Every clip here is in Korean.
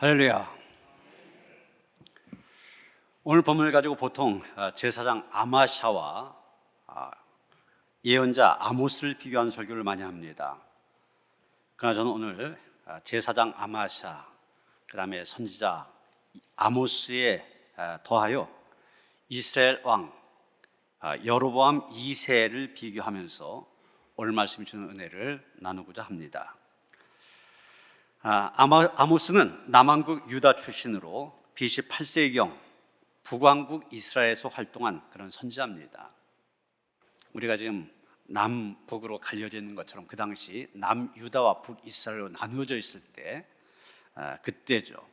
할렐루야. 오늘 본문을 가지고 보통 제사장 아마샤와 예언자 아모스를 비교한 설교를 많이 합니다. 그러나 저는 오늘 제사장 아마샤, 그 다음에 선지자 아모스에 더하여 이스라엘 왕 여로보암 2세를 비교하면서 오늘 말씀이 주는 은혜를 나누고자 합니다. 아모스는 남왕국 유다 출신으로 BC 8세기경 북왕국 이스라엘에서 활동한 그런 선지자입니다. 우리가 지금 남북으로 갈려져 있는 것처럼 그 당시 남유다와 북이스라엘로 나누어져 있을 때 그때죠.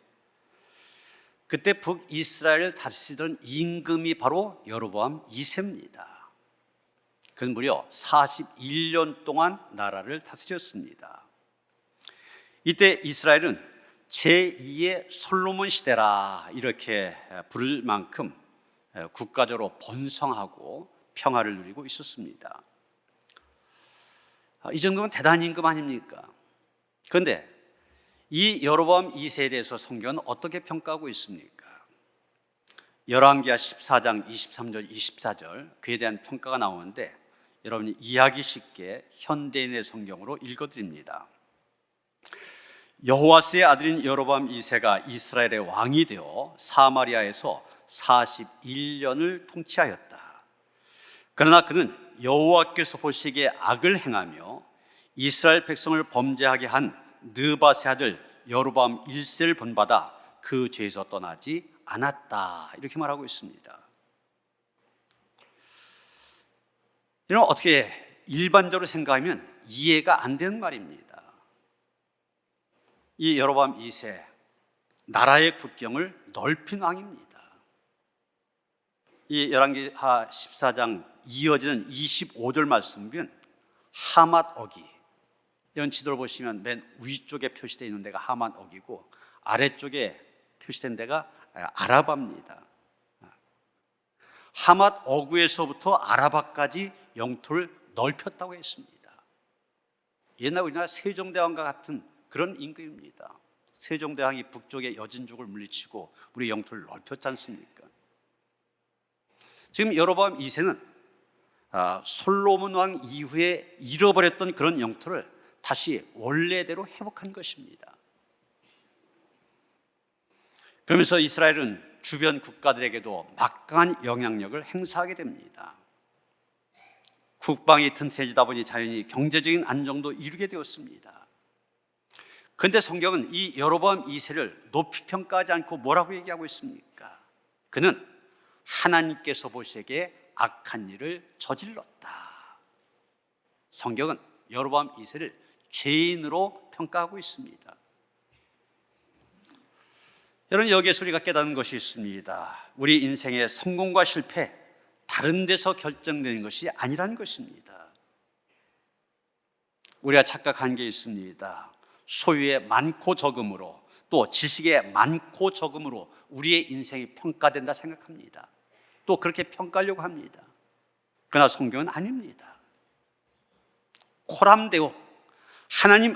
그때 북이스라엘을 다스리던 임금이 바로 여로보암 2세입니다. 그는 무려 41년 동안 나라를 다스렸습니다. 이때 이스라엘은 제2의 솔로몬 시대라 이렇게 부를 만큼 국가적으로 번성하고 평화를 누리고 있었습니다. 이 정도면 대단한 임금 아닙니까? 그런데 이 여로보암 2세에 대해서 성경은 어떻게 평가하고 있습니까? 열왕기하 14장 23절 24절 그에 대한 평가가 나오는데 여러분이 이해하기 쉽게 현대인의 성경으로 읽어드립니다. 여호와스의 아들인 여로보암 2세가 이스라엘의 왕이 되어 사마리아에서 41년을 통치하였다. 그러나 그는 여호와께서 보시기에 악을 행하며 이스라엘 백성을 범죄하게 한 느밧의 아들 여로보암 1세를 본받아 그 죄에서 떠나지 않았다. 이렇게 말하고 있습니다. 이런 어떻게 일반적으로 생각하면 이해가 안 되는 말입니다. 이 여로보암 2세 나라의 국경을 넓힌 왕입니다. 이 열왕기하 14장 이어지는 25절 말씀 보면 하맛 어기, 이런 지도를 보시면 맨 위쪽에 표시되어 있는 데가 하맛 어기고 아래쪽에 표시된 데가 아라바입니다. 하맛 어구에서부터 아라바까지 영토를 넓혔다고 했습니다. 옛날 우리나라 세종대왕과 같은 그런 임금입니다. 세종대왕이 북쪽의 여진족을 물리치고 우리 영토를 넓혔지 않습니까? 지금 여로보암 2세는 솔로몬 왕 이후에 잃어버렸던 그런 영토를 다시 원래대로 회복한 것입니다. 그러면서 이스라엘은 주변 국가들에게도 막강한 영향력을 행사하게 됩니다. 국방이 튼튼해지다 보니 자연히 경제적인 안정도 이루게 되었습니다. 그런데 성경은 이 여로보암 2세를 높이 평가하지 않고 뭐라고 얘기하고 있습니까? 그는 하나님께서 보시기에 악한 일을 저질렀다. 성경은 여로보암 2세를 죄인으로 평가하고 있습니다. 여러분, 여기에서 우리가 깨닫는 것이 있습니다. 우리 인생의 성공과 실패, 다른 데서 결정되는 것이 아니라는 것입니다. 우리가 착각한 게 있습니다. 소유의 많고 적음으로, 또 지식의 많고 적음으로 우리의 인생이 평가된다 생각합니다. 또 그렇게 평가하려고 합니다. 그러나 성경은 아닙니다. 코람데오, 하나님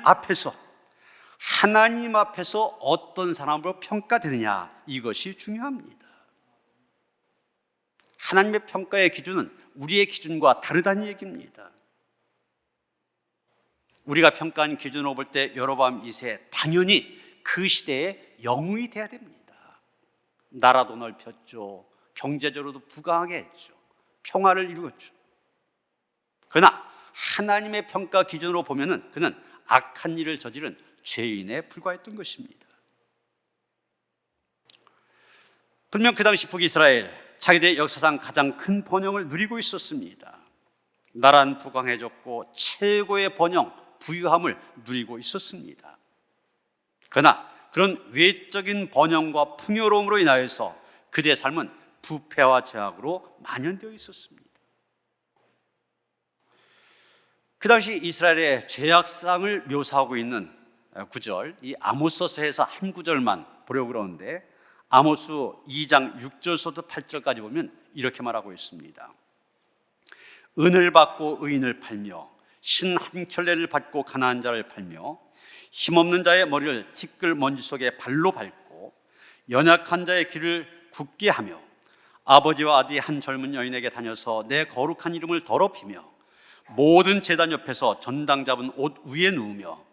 앞에서 어떤 사람으로 평가되느냐, 이것이 중요합니다. 하나님의 평가의 기준은 우리의 기준과 다르다는 얘기입니다. 우리가 평가한 기준으로 볼 때 여로보암 2세 당연히 그 시대의 영웅이 돼야 됩니다. 나라도 넓혔죠. 경제적으로도 부강하게 했죠. 평화를 이루었죠. 그러나 하나님의 평가 기준으로 보면은 그는 악한 일을 저지른 죄인에 불과했던 것입니다. 분명 그 당시 북이스라엘 자기들의 역사상 가장 큰 번영을 누리고 있었습니다. 나라는 부강해졌고 최고의 번영, 부유함을 누리고 있었습니다. 그러나 그런 외적인 번영과 풍요로움으로 인하여서 그들의 삶은 부패와 죄악으로 만연되어 있었습니다. 그 당시 이스라엘의 죄악상을 묘사하고 있는 구절, 이 아모스서에서 한 구절만 보려고 그러는데 아모스 2장 6절부터 8절까지 보면 이렇게 말하고 있습니다. 은을 받고 의인을 팔며 신 한 켤레를 받고 가난한 자를 팔며 힘없는 자의 머리를 티끌 먼지 속에 발로 밟고 연약한 자의 길을 굳게 하며 아버지와 아들이 한 젊은 여인에게 다녀서 내 거룩한 이름을 더럽히며 모든 제단 옆에서 전당 잡은 옷 위에 누우며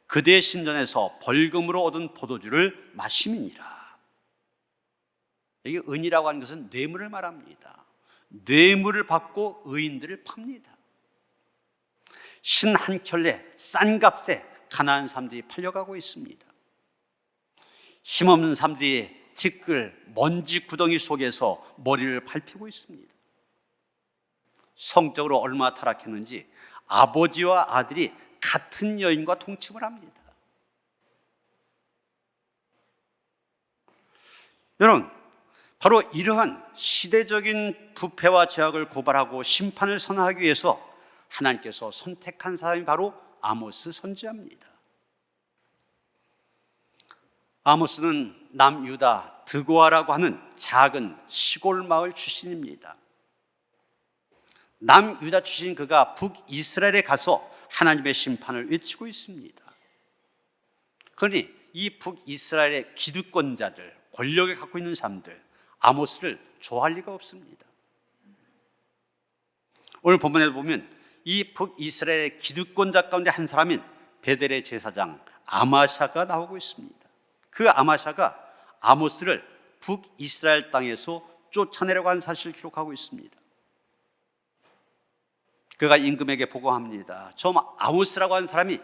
그대의 신전에서 벌금으로 얻은 포도주를 마심이니라. 여기 은이라고 하는 것은 뇌물을 말합니다. 뇌물을 받고 의인들을 팝니다. 신 한 켤레 싼 값에 가난한 사람들이 팔려가고 있습니다. 힘없는 사람들이 티끌 먼지 구덩이 속에서 머리를 밟히고 있습니다. 성적으로 얼마나 타락했는지 아버지와 아들이 같은 여인과 동침을 합니다. 여러분, 바로 이러한 시대적인 부패와 죄악을 고발하고 심판을 선언하기 위해서 하나님께서 선택한 사람이 바로 아모스 선지자입니다. 아모스는 남유다 드고아라고 하는 작은 시골 마을 출신입니다. 남유다 출신 그가 북이스라엘에 가서 하나님의 심판을 외치고 있습니다. 그러니 이 북이스라엘의 기득권자들, 권력을 갖고 있는 사람들, 아모스를 좋아할 리가 없습니다. 오늘 본문에 보면 이 북이스라엘의 기득권자 가운데 한 사람인 베델의 제사장 아마샤가 나오고 있습니다. 그 아마샤가 아모스를 북이스라엘 땅에서 쫓아내려고 한 사실을 기록하고 있습니다. 그가 임금에게 보고합니다. 저 아모스라고 하는 사람이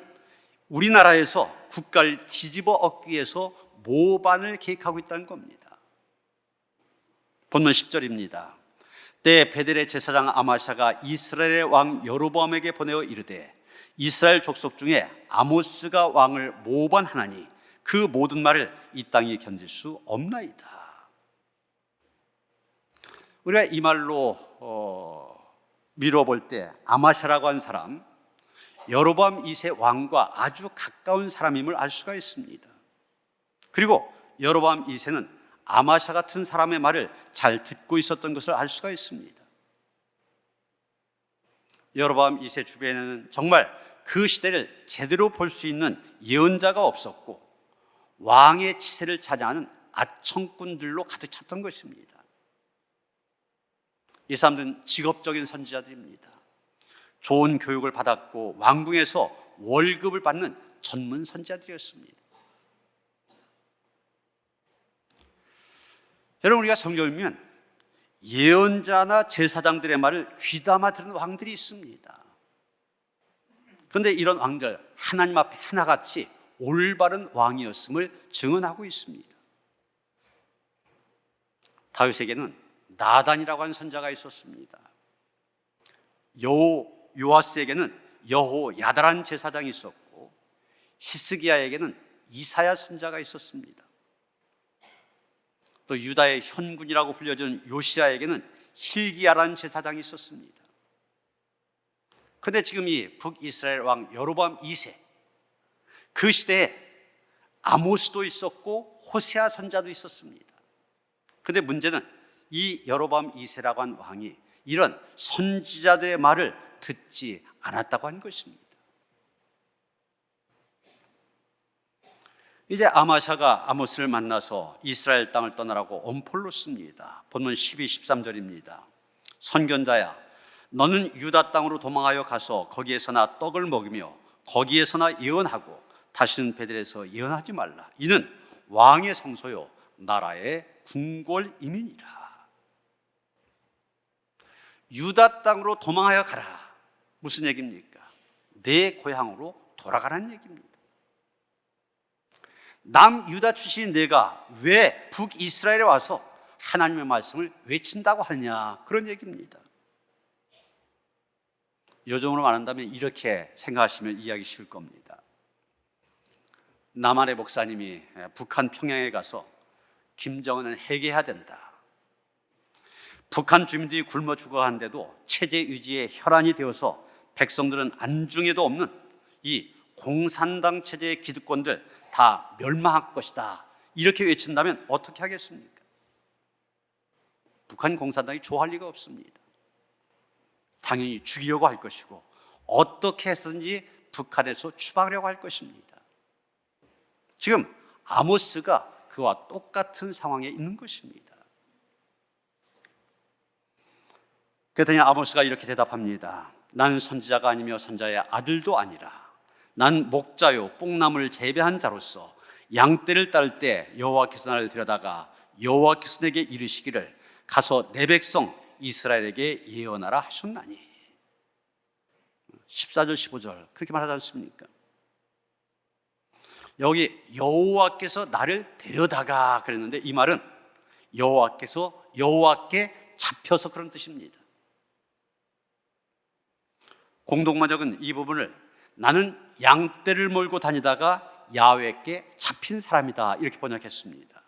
우리나라에서 국가를 뒤집어 엎기 위해서 모반을 계획하고 있다는 겁니다. 본문 10절입니다. 때 베델의 제사장 아마샤가 이스라엘의 왕 여로보암에게 보내어 이르되 이스라엘 족속 중에 아모스가 왕을 모반하나니 그 모든 말을 이 땅이 견딜 수 없나이다. 우리가 이 말로 미뤄볼 때 아마샤라고 하는 사람, 여로보암 2세 왕과 아주 가까운 사람임을 알 수가 있습니다. 그리고 여로보암 2세는 아마샤 같은 사람의 말을 잘 듣고 있었던 것을 알 수가 있습니다. 여로보암 2세 주변에는 정말 그 시대를 제대로 볼 수 있는 예언자가 없었고 왕의 치세를 차지하는 아청꾼들로 가득 찼던 것입니다. 이 사람들은 직업적인 선지자들입니다. 좋은 교육을 받았고 왕궁에서 월급을 받는 전문 선지자들이었습니다. 여러분, 우리가 성경을 보면 예언자나 제사장들의 말을 귀담아 듣는 왕들이 있습니다. 그런데 이런 왕들 하나님 앞에 하나같이 올바른 왕이었음을 증언하고 있습니다. 다윗에게는 나단이라고 하는 선자가 있었습니다. 요아스에게는 여호야다라는 제사장이 있었고 히스기야에게는 이사야 선자가 있었습니다. 또 유다의 현군이라고 불려진 요시야에게는 hil기야라는 제사장이 있었습니다. 그런데 지금 이 북이스라엘 왕 여로보암 2세, 그 시대에 아모스도 있었고 호세아 선자도 있었습니다. 그런데 문제는 이 여로보암 2세라고 한 왕이 이런 선지자들의 말을 듣지 않았다고 한 것입니다. 이제 아마샤가 아모스를 만나서 이스라엘 땅을 떠나라고 엄포를 씁니다. 본문 12, 13절입니다. 선견자야, 너는 유다 땅으로 도망하여 가서 거기에서나 떡을 먹으며 거기에서나 예언하고 다시는 베델에서 예언하지 말라. 이는 왕의 성소요 나라의 궁궐임이니라. 유다 땅으로 도망하여 가라. 무슨 얘기입니까? 내 고향으로 돌아가라는 얘기입니다. 남유다 출신 내가 왜 북이스라엘에 와서 하나님의 말씀을 외친다고 하냐, 그런 얘기입니다. 요즘으로 말한다면 이렇게 생각하시면 이해하기 쉬울 겁니다. 남한의 목사님이 북한 평양에 가서 김정은은 해계해야 된다, 북한 주민들이 굶어 죽어가는데도 체제 유지에 혈안이 되어서 백성들은 안중에도 없는 이 공산당 체제의 기득권들 다 멸망할 것이다, 이렇게 외친다면 어떻게 하겠습니까? 북한 공산당이 좋아할 리가 없습니다. 당연히 죽이려고 할 것이고 어떻게 해서든지 북한에서 추방하려고 할 것입니다. 지금 아모스가 그와 똑같은 상황에 있는 것입니다. 그랬더니 아모스가 이렇게 대답합니다. 나는 선지자가 아니며 선자의 아들도 아니라 난 목자요 뽕나무를 재배한 자로서 양떼를 따를 때 여호와께서 나를 데려다가 여호와께서 내게 이르시기를 가서 내 백성 이스라엘에게 예언하라 하셨나니. 14절 15절 그렇게 말하지 않습니까? 여기 여호와께서 나를 데려다가 그랬는데 이 말은 여호와께 잡혀서 그런 뜻입니다. 공동번역은 이 부분을 나는 양떼를 몰고 다니다가 야훼께 잡힌 사람이다 이렇게 번역했습니다.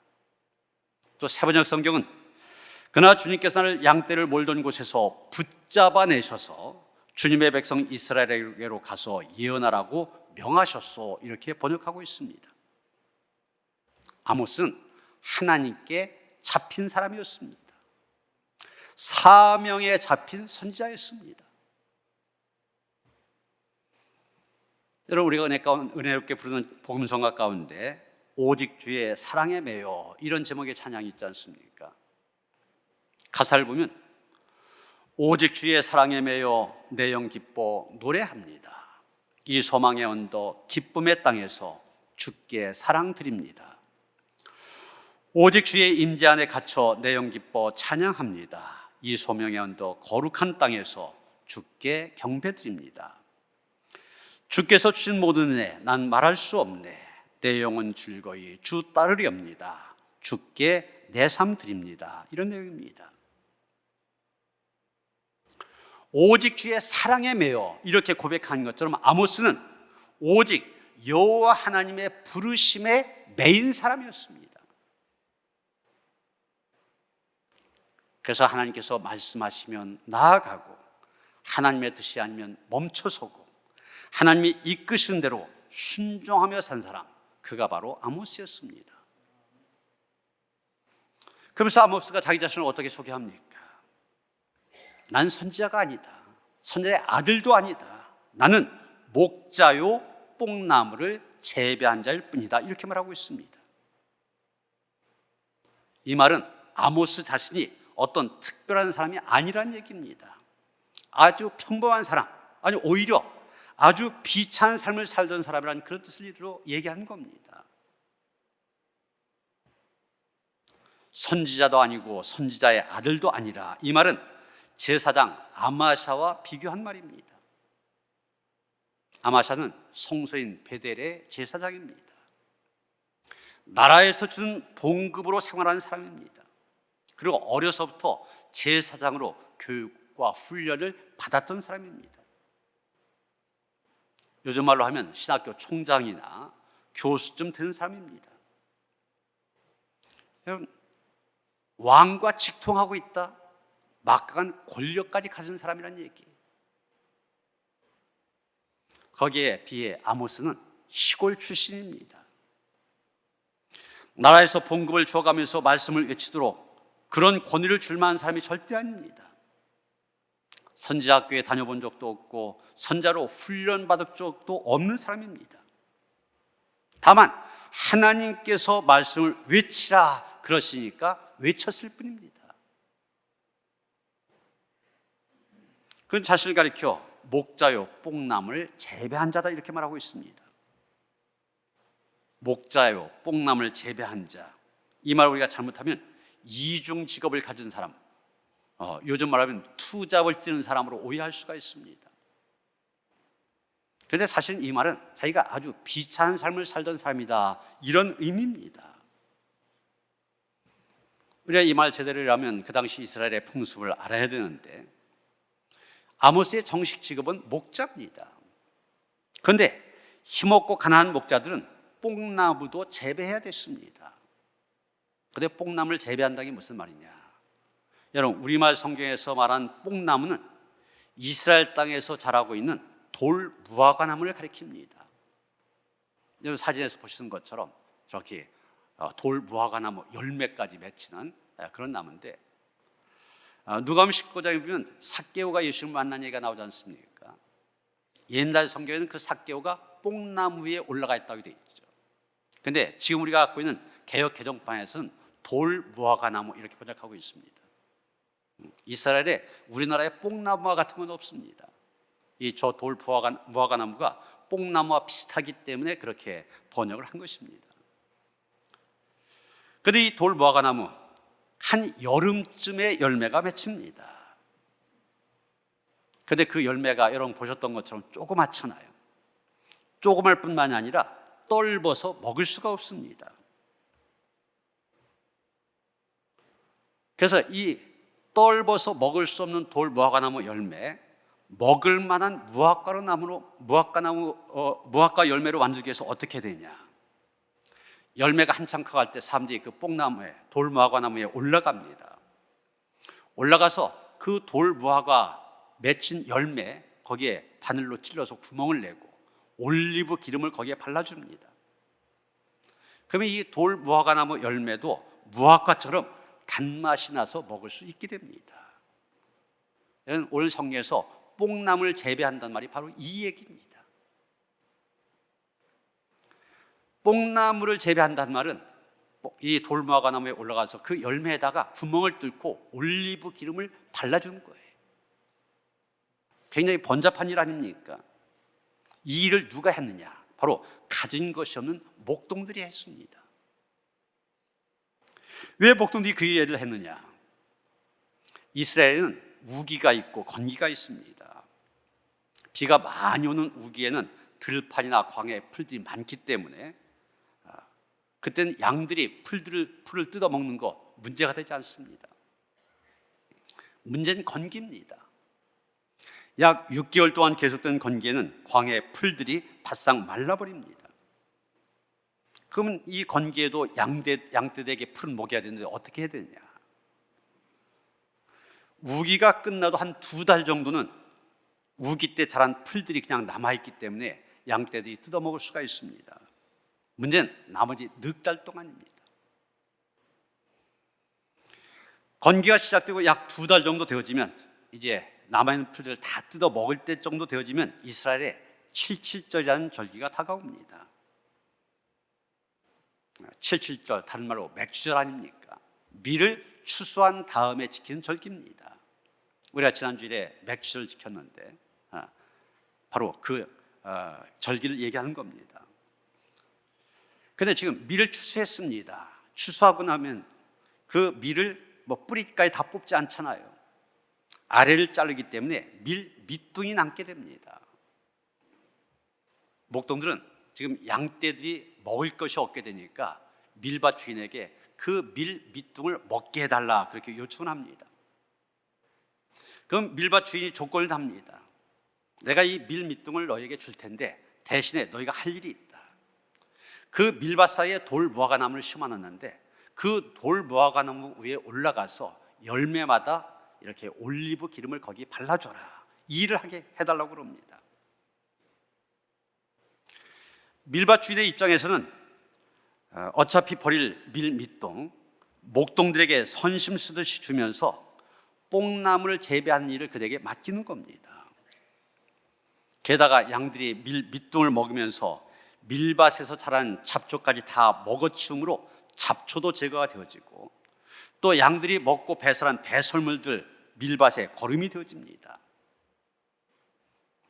또 새번역 성경은 그러나 주님께서 나를 양떼를 몰던 곳에서 붙잡아 내셔서 주님의 백성 이스라엘에게로 가서 예언하라고 명하셨소 이렇게 번역하고 있습니다. 아모스는 하나님께 잡힌 사람이었습니다. 사명에 잡힌 선지자였습니다. 여러분, 우리가 은혜롭게 부르는 복음성가 가운데 오직 주의 사랑에 매여 이런 제목의 찬양이 있지 않습니까? 가사를 보면 오직 주의 사랑에 매여 내 영 기뻐 노래합니다. 이 소망의 언덕 기쁨의 땅에서 주께 사랑 드립니다. 오직 주의 임재 안에 갇혀 내 영 기뻐 찬양합니다. 이 소명의 언덕 거룩한 땅에서 주께 경배 드립니다. 주께서 주신 모든 은혜 난 말할 수 없네. 내 영혼 즐거이 주 따르리옵니다. 주께 내 삶 드립니다. 이런 내용입니다. 오직 주의 사랑에 매여 이렇게 고백한 것처럼 아모스는 오직 여호와 하나님의 부르심에 매인 사람이었습니다. 그래서 하나님께서 말씀하시면 나아가고 하나님의 뜻이 아니면 멈춰서고 하나님이 이끄신 대로 순종하며 산 사람, 그가 바로 아모스였습니다. 그러면서 아모스가 자기 자신을 어떻게 소개합니까? 난 선지자가 아니다. 선지자의 아들도 아니다. 나는 목자요 뽕나무를 재배한 자일 뿐이다. 이렇게 말하고 있습니다. 이 말은 아모스 자신이 어떤 특별한 사람이 아니란 얘기입니다. 아주 평범한 사람, 아니 오히려 아주 비참한 삶을 살던 사람이라는 그런 뜻으로 얘기한 겁니다. 선지자도 아니고 선지자의 아들도 아니라 이 말은 제사장 아마샤와 비교한 말입니다. 아마샤는 성소인 베델의 제사장입니다. 나라에서 준 봉급으로 생활하는 사람입니다. 그리고 어려서부터 제사장으로 교육과 훈련을 받았던 사람입니다. 요즘 말로 하면 신학교 총장이나 교수쯤 되는 사람입니다. 여러분, 왕과 직통하고 있다, 막강한 권력까지 가진 사람이라는 얘기. 거기에 비해 아모스는 시골 출신입니다. 나라에서 봉급을 줘가면서 말씀을 외치도록 그런 권위를 줄 만한 사람이 절대 아닙니다. 선지학교에 다녀본 적도 없고 선자로 훈련받은 적도 없는 사람입니다. 다만 하나님께서 말씀을 외치라 그러시니까 외쳤을 뿐입니다. 그는 자신을 가리켜 목자요 뽕나무를 재배한 자다 이렇게 말하고 있습니다. 목자요 뽕나무를 재배한 자, 이 말 우리가 잘못하면 이중 직업을 가진 사람, 요즘 말하면 투잡을 뛰는 사람으로 오해할 수가 있습니다. 그런데 사실 이 말은 자기가 아주 비참한 삶을 살던 사람이다 이런 의미입니다. 우리가 이 말 제대로 하면 그 당시 이스라엘의 풍습을 알아야 되는데 아모스의 정식 직업은 목자입니다. 그런데 힘없고 가난한 목자들은 뽕나무도 재배해야 됐습니다. 그런데 뽕나무를 재배한다는 게 무슨 말이냐? 여러분, 우리말 성경에서 말한 뽕나무는 이스라엘 땅에서 자라고 있는 돌 무화과나무를 가리킵니다. 여러분 사진에서 보시는 것처럼 저렇게 돌 무화과나무 열매까지 맺히는 그런 나무인데, 누가복음 19장에 보면 삭개오가 예수를 만난 얘기가 나오지 않습니까? 옛날 성경에는 그 삭개오가 뽕나무 위에 올라가 있다고 되어 있죠. 그런데 지금 우리가 갖고 있는 개역 개정판에서는 돌 무화과나무 이렇게 번역하고 있습니다. 이스라엘에 우리나라의 뽕나무와 같은 건 없습니다. 이 저 돌 무화과나무가 뽕나무와 비슷하기 때문에 그렇게 번역을 한 것입니다. 그런데 이 돌 무화과나무 한 여름쯤에 열매가 맺힙니다. 그런데 그 열매가 여러분 보셨던 것처럼 조그맣잖아요. 조그말 뿐만이 아니라 떫어서 먹을 수가 없습니다. 그래서 이 떫어서 먹을 수 없는 돌 무화과나무 열매, 먹을 만한 무화과 열매로 만들기 위해서 어떻게 되냐? 열매가 한참 커갈 때 사람들이 그 뽕나무에, 돌 무화과나무에 올라갑니다. 올라가서 그 돌 무화과 맺힌 열매 거기에 바늘로 찔러서 구멍을 내고 올리브 기름을 거기에 발라줍니다. 그러면 이 돌 무화과나무 열매도 무화과처럼 단맛이 나서 먹을 수 있게 됩니다. 오늘 성경에서 뽕나무를 재배한다는 말이 바로 이 얘기입니다. 뽕나무를 재배한다는 말은 이 돌무화과나무에 올라가서 그 열매에다가 구멍을 뚫고 올리브 기름을 발라주는 거예요. 굉장히 번잡한 일 아닙니까? 이 일을 누가 했느냐? 바로 가진 것이 없는 목동들이 했습니다. 왜 목동들이 그 일을 했느냐? 이스라엘은 우기가 있고 건기가 있습니다. 비가 많이 오는 우기에는 들판이나 광야에 풀들이 많기 때문에 그때는 양들이 풀을 뜯어먹는 거 문제가 되지 않습니다. 문제는 건기입니다. 약 6개월 동안 계속된 건기에는 광야의 풀들이 바싹 말라버립니다. 그러면 이 건기에도 양떼에게 풀은 먹여야 되는데 어떻게 해야 되느냐? 우기가 끝나도 한 2달 정도는 우기 때 자란 풀들이 그냥 남아있기 때문에 양떼들이 뜯어먹을 수가 있습니다. 문제는 나머지 4달 동안입니다. 건기가 시작되고 약 2달 정도 되어지면 이제 남아있는 풀들을 다 뜯어먹을 때 정도 되어지면 이스라엘의 칠칠절이라는 절기가 다가옵니다. 칠칠절, 다른 말로 맥주절 아닙니까? 밀을 추수한 다음에 지키는 절기입니다. 우리가 지난주일에 맥주를 지켰는데 바로 그 절기를 얘기하는 겁니다. 그런데 지금 밀을 추수했습니다. 추수하고 나면 그 밀을 뿌리까지 다 뽑지 않잖아요. 아래를 자르기 때문에 밑둥이 남게 됩니다. 목동들은 지금 양떼들이 먹을 것이 없게 되니까 밀밭 주인에게 그 밑둥을 먹게 해달라 그렇게 요청을 합니다. 그럼 밀밭 주인이 조건을 답니다. 내가 이 밑둥을 너에게 줄 텐데 대신에 너희가 할 일이 있다. 그 밀밭 사이에 돌 무화과나무를 심어놨는데 그 돌 무화과나무 위에 올라가서 열매마다 이렇게 올리브 기름을 거기 발라줘라. 이 일을 하게 해달라고 그럽니다. 밀밭 주인의 입장에서는 어차피 버릴 밑동, 목동들에게 선심 쓰듯이 주면서 뽕나무를 재배하는 일을 그들에게 맡기는 겁니다. 게다가 양들이 밑둥을 먹으면서 밀밭에서 자란 잡초까지 다 먹어치움으로 잡초도 제거가 되어지고 또 양들이 먹고 배설한 배설물들 밀밭에 거름이 되어집니다.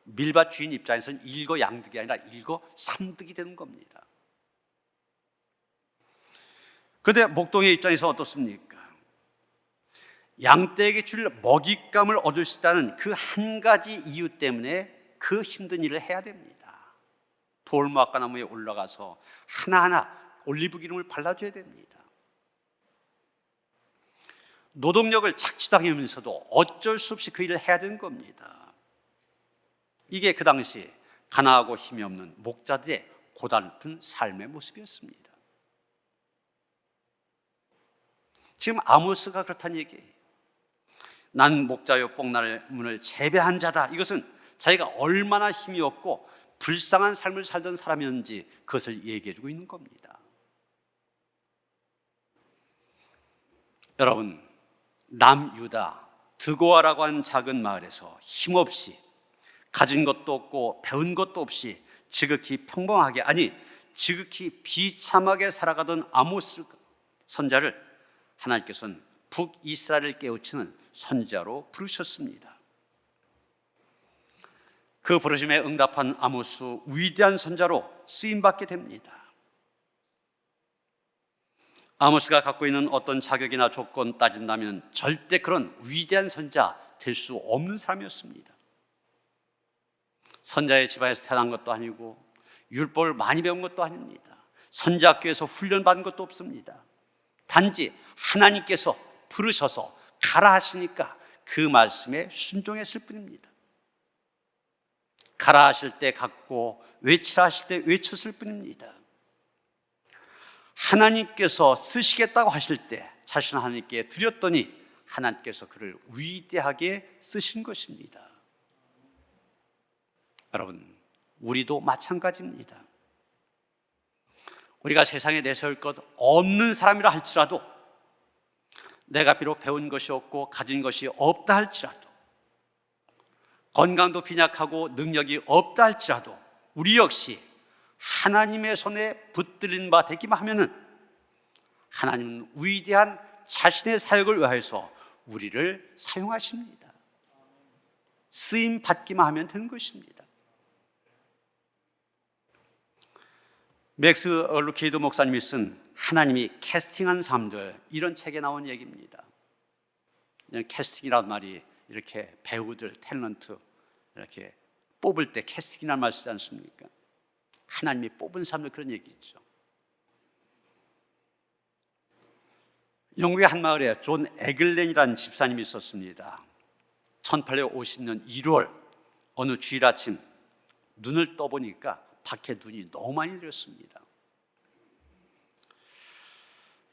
밀밭 주인 입장에서는 일거양득이 아니라 일거삼득이 되는 겁니다. 그런데 목동의 입장에서 어떻습니까? 양떼에게 줄 먹잇감을 얻을 수 있다는 그 한 가지 이유 때문에 그 힘든 일을 해야 됩니다. 돌무화과나무에 올라가서 하나하나 올리브 기름을 발라줘야 됩니다. 노동력을 착취당하면서도 어쩔 수 없이 그 일을 해야 되는 겁니다. 이게 그 당시 가난하고 힘이 없는 목자들의 고달픈 삶의 모습이었습니다. 지금 아모스가 그렇다는 얘기예요. 난 목자요 뽕나무를 재배한 자다. 이것은 자기가 얼마나 힘이 없고 불쌍한 삶을 살던 사람이었는지 그것을 얘기해주고 있는 겁니다. 여러분, 남유다 드고아라고 하는 작은 마을에서 힘없이 가진 것도 없고 배운 것도 없이 지극히 평범하게, 아니 지극히 비참하게 살아가던 아모스 선자를 하나님께서는 북이스라엘을 깨우치는 선자로 부르셨습니다. 그 부르심에 응답한 아모스 위대한 선자로 쓰임받게 됩니다. 아모스가 갖고 있는 어떤 자격이나 조건 따진다면 절대 그런 위대한 선자 될 수 없는 사람이었습니다. 선자의 집안에서 태어난 것도 아니고 율법을 많이 배운 것도 아닙니다. 선자학교에서 훈련받은 것도 없습니다. 단지 하나님께서 부르셔서 가라 하시니까 그 말씀에 순종했을 뿐입니다. 가라 하실 때 갔고 외치라 하실 때 외쳤을 뿐입니다. 하나님께서 쓰시겠다고 하실 때 자신 하나님께 드렸더니 하나님께서 그를 위대하게 쓰신 것입니다. 여러분, 우리도 마찬가지입니다. 우리가 세상에 내세울 것 없는 사람이라 할지라도, 내가 비록 배운 것이 없고 가진 것이 없다 할지라도, 건강도 빈약하고 능력이 없다 할지라도 우리 역시 하나님의 손에 붙들린 바 되기만 하면은 하나님은 위대한 자신의 사역을 위하여서 우리를 사용하십니다. 쓰임 받기만 하면 되는 것입니다. 맥스 루케이드 목사님이 쓴 하나님이 캐스팅한 사람들, 이런 책에 나온 얘기입니다. 캐스팅이라는 말이 이렇게 배우들, 탤런트 이렇게 뽑을 때 캐스팅이라는 말 쓰지 않습니까? 하나님이 뽑은 사람들, 그런 얘기죠. 영국의 한 마을에 존 에글렌이라는 집사님이 있었습니다. 1850년 1월 어느 주일 아침 눈을 떠보니까 밖에 눈이 너무 많이 내렸습니다.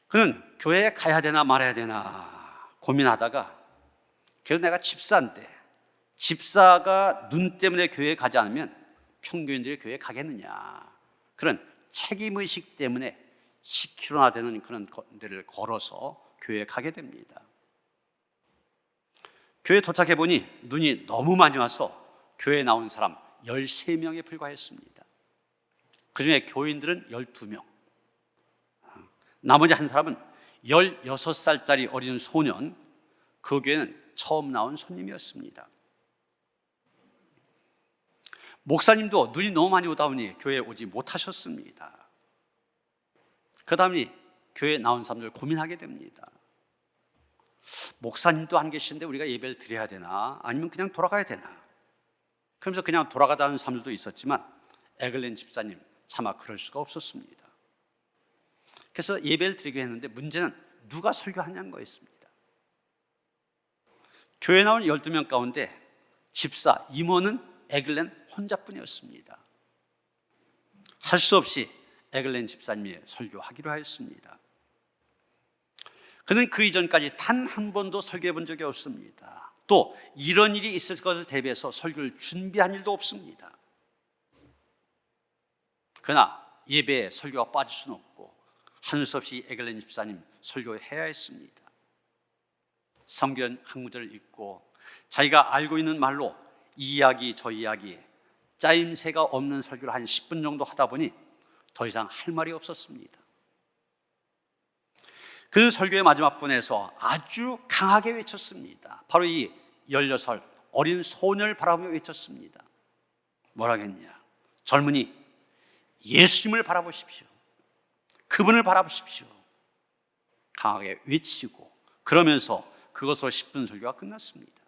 그는 교회에 가야 되나 말아야 되나 고민하다가, 그래도 내가 집사인데 집사가 눈 때문에 교회에 가지 않으면 평교인들이 교회에 가겠느냐, 그런 책임의식 때문에 10km나 되는 그런 데를 걸어서 교회에 가게 됩니다. 교회에 도착해 보니 눈이 너무 많이 와서 교회에 나온 사람 13명에 불과했습니다. 그 중에 교인들은 12명, 나머지 한 사람은 16살짜리 어린 소년, 그 교회는 처음 나온 손님이었습니다. 목사님도 눈이 너무 많이 오다 보니 교회에 오지 못하셨습니다. 그 다음에 교회에 나온 사람들 고민하게 됩니다. 목사님도 안 계시는데 우리가 예배를 드려야 되나, 아니면 그냥 돌아가야 되나. 그러면서 그냥 돌아가자는 사람들도 있었지만 에글렌 집사님 차마 그럴 수가 없었습니다. 그래서 예배를 드리게 했는데 문제는 누가 설교하냐는 거였습니다. 교회에 나온 12명 가운데 집사, 임원은 에글렌 혼자뿐이었습니다. 할 수 없이 에글렌 집사님이 설교하기로 하였습니다. 그는 그 이전까지 단 한 번도 설교해 본 적이 없습니다. 또 이런 일이 있을 것을 대비해서 설교를 준비한 일도 없습니다. 그러나 예배에 설교가 빠질 수는 없고 하는 수 없이 에글렌 집사님 설교해야 했습니다. 성경 한 구절을 읽고 자기가 알고 있는 말로 이 이야기 저 이야기, 짜임새가 없는 설교를 한 10분 정도 하다 보니 더 이상 할 말이 없었습니다. 그 설교의 마지막 분에서 아주 강하게 외쳤습니다. 바로 이 16살 어린 소녀를 바라보며 외쳤습니다. 뭐라겠냐? 젊은이, 예수님을 바라보십시오. 그분을 바라보십시오. 강하게 외치고, 그러면서 그것으로 10분 설교가 끝났습니다.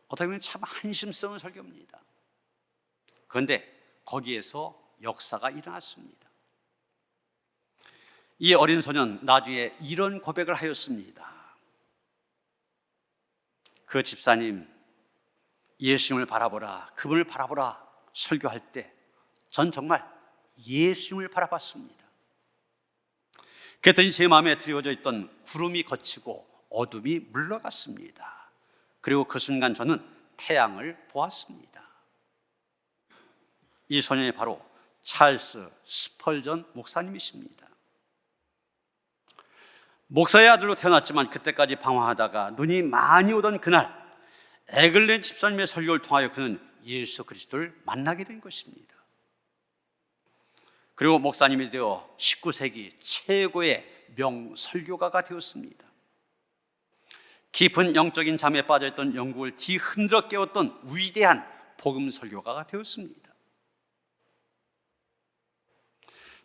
어떻게 보면 참 한심스러운 설교입니다. 그런데 거기에서 역사가 일어났습니다. 이 어린 소년 나중에 이런 고백을 하였습니다. 그 집사님, 예수님을 바라보라, 그분을 바라보라 설교할 때 전 정말 예수님을 바라봤습니다. 그랬더니 제 마음에 드리워져 있던 구름이 걷히고 어둠이 물러갔습니다. 그리고 그 순간 저는 태양을 보았습니다. 이 소년이 바로 찰스 스펄전 목사님이십니다. 목사의 아들로 태어났지만 그때까지 방황하다가 눈이 많이 오던 그날 에글렌 집사님의 설교를 통하여 그는 예수 그리스도를 만나게 된 것입니다. 그리고 목사님이 되어 19세기 최고의 명설교가가 되었습니다. 깊은 영적인 잠에 빠져있던 영국을 뒤흔들어 깨웠던 위대한 복음 설교가가 되었습니다.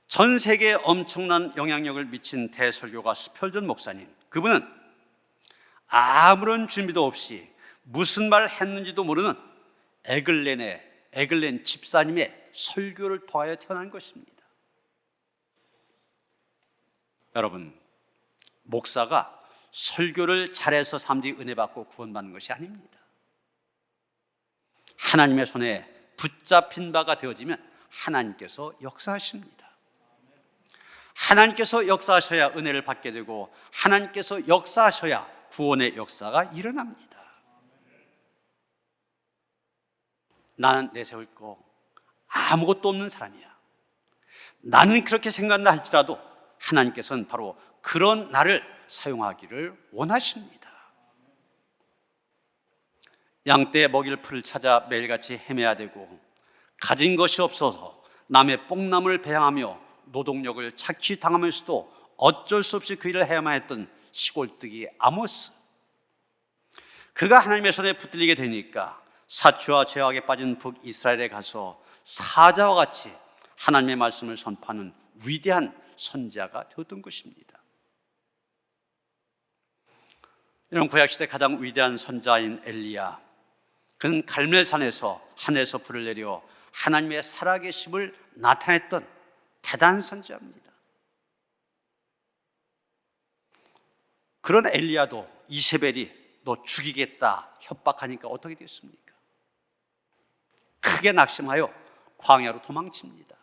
전 세계에 엄청난 영향력을 미친 대설교가 스펄전 목사님, 그분은 아무런 준비도 없이 무슨 말을 했는지도 모르는 에글렌 집사님의 설교를 통하여 태어난 것입니다. 여러분, 목사가 설교를 잘해서 사람들이 은혜 받고 구원받는 것이 아닙니다. 하나님의 손에 붙잡힌 바가 되어지면 하나님께서 역사하십니다. 하나님께서 역사하셔야 은혜를 받게 되고 하나님께서 역사하셔야 구원의 역사가 일어납니다. 나는 내세울 거 아무것도 없는 사람이야. 나는 그렇게 생각한다 할지라도 하나님께서는 바로 그런 나를 사용하기를 원하십니다. 양떼 먹일 풀을 찾아 매일같이 헤매야 되고 가진 것이 없어서 남의 뽕나무를 배양하며 노동력을 착취당하면서도 어쩔 수 없이 그 일을 해야만 했던 시골뜨기 아모스, 그가 하나님의 손에 붙들리게 되니까 사치와 죄악에 빠진 북이스라엘에 가서 사자와 같이 하나님의 말씀을 선포하는 위대한 선지자가 되었던 것입니다. 이런 구약시대 가장 위대한 선지자인 엘리야, 그는 갈멜산에서 하늘에서 불을 내려 하나님의 살아계심을 나타냈던 대단한 선지자입니다. 그런 엘리야도 이세벨이 너 죽이겠다 협박하니까 어떻게 됐습니까? 크게 낙심하여 광야로 도망칩니다.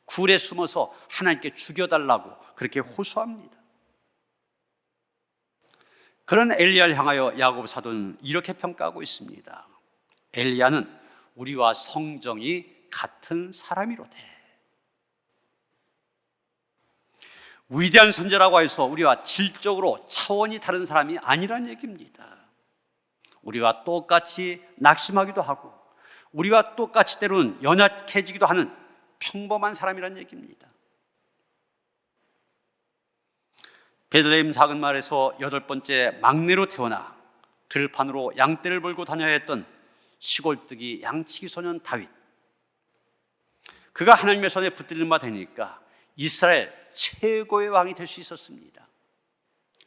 굴에 숨어서 하나님께 죽여달라고 그렇게 호소합니다. 그런 엘리야를 향하여 야고보 사도는 이렇게 평가하고 있습니다. 엘리야는 우리와 성정이 같은 사람이로되. 위대한 선지자라고 해서 우리와 질적으로 차원이 다른 사람이 아니란 얘기입니다. 우리와 똑같이 낙심하기도 하고 우리와 똑같이 때로는 연약해지기도 하는 평범한 사람이란 얘기입니다. 베들레헴 작은 마을에서 8번째 막내로 태어나 들판으로 양떼를 몰고 다녀야 했던 시골뜨기 양치기 소년 다윗, 그가 하나님의 손에 붙들린 바 되니까 이스라엘 최고의 왕이 될 수 있었습니다.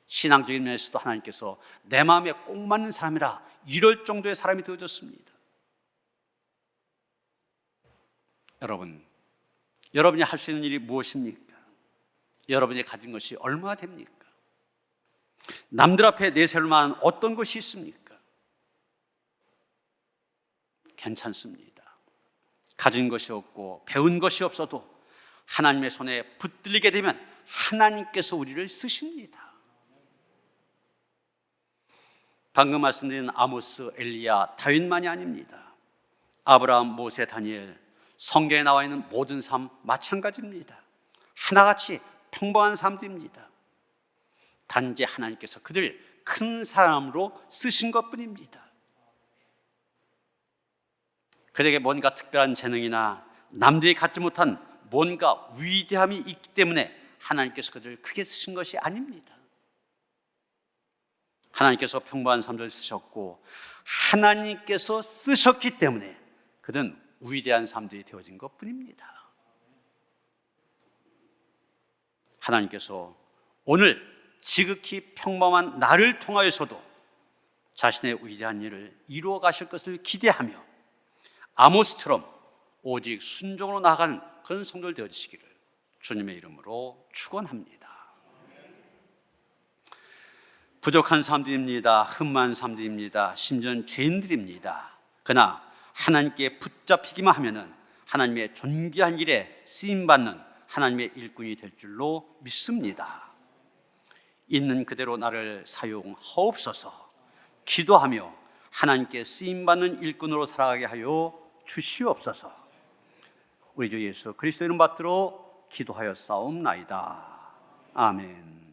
신앙적인 면에서도 하나님께서 내 마음에 꼭 맞는 사람이라 이럴 정도의 사람이 되어졌습니다. 여러분이 할 수 있는 일이 무엇입니까? 여러분이 가진 것이 얼마나 됩니까? 남들 앞에 내세울 만한 어떤 것이 있습니까? 괜찮습니다. 가진 것이 없고 배운 것이 없어도 하나님의 손에 붙들리게 되면 하나님께서 우리를 쓰십니다. 방금 말씀드린 아모스, 엘리야, 다윗만이 아닙니다. 아브라함, 모세, 다니엘, 성경에 나와 있는 모든 삶 마찬가지입니다. 하나같이 평범한 사람들입니다. 단지 하나님께서 그들 큰 사람으로 쓰신 것뿐입니다. 그들에게 뭔가 특별한 재능이나 남들이 갖지 못한 뭔가 위대함이 있기 때문에 하나님께서 그들을 크게 쓰신 것이 아닙니다. 하나님께서 평범한 사람들을 쓰셨고 하나님께서 쓰셨기 때문에 그들은 위대한 사람들이 되어진 것뿐입니다. 하나님께서 오늘 지극히 평범한 나를 통하여서도 자신의 위대한 일을 이루어 가실 것을 기대하며 아모스처럼 오직 순종으로 나아가는 그런 성도들 되어주시기를 주님의 이름으로 축원합니다. 부족한 사람들입니다. 흠만 사람들입니다. 심지어는 죄인들입니다. 그러나 하나님께 붙잡히기만 하면은 하나님의 존귀한 일에 쓰임받는 하나님의 일꾼이 될 줄로 믿습니다. 있는 그대로 나를 사용하옵소서. 기도하며 하나님께 쓰임받는 일꾼으로 살아가게 하여 주시옵소서. 우리 주 예수 그리스도 이름 받들어 기도하여 싸움나이다. 아멘.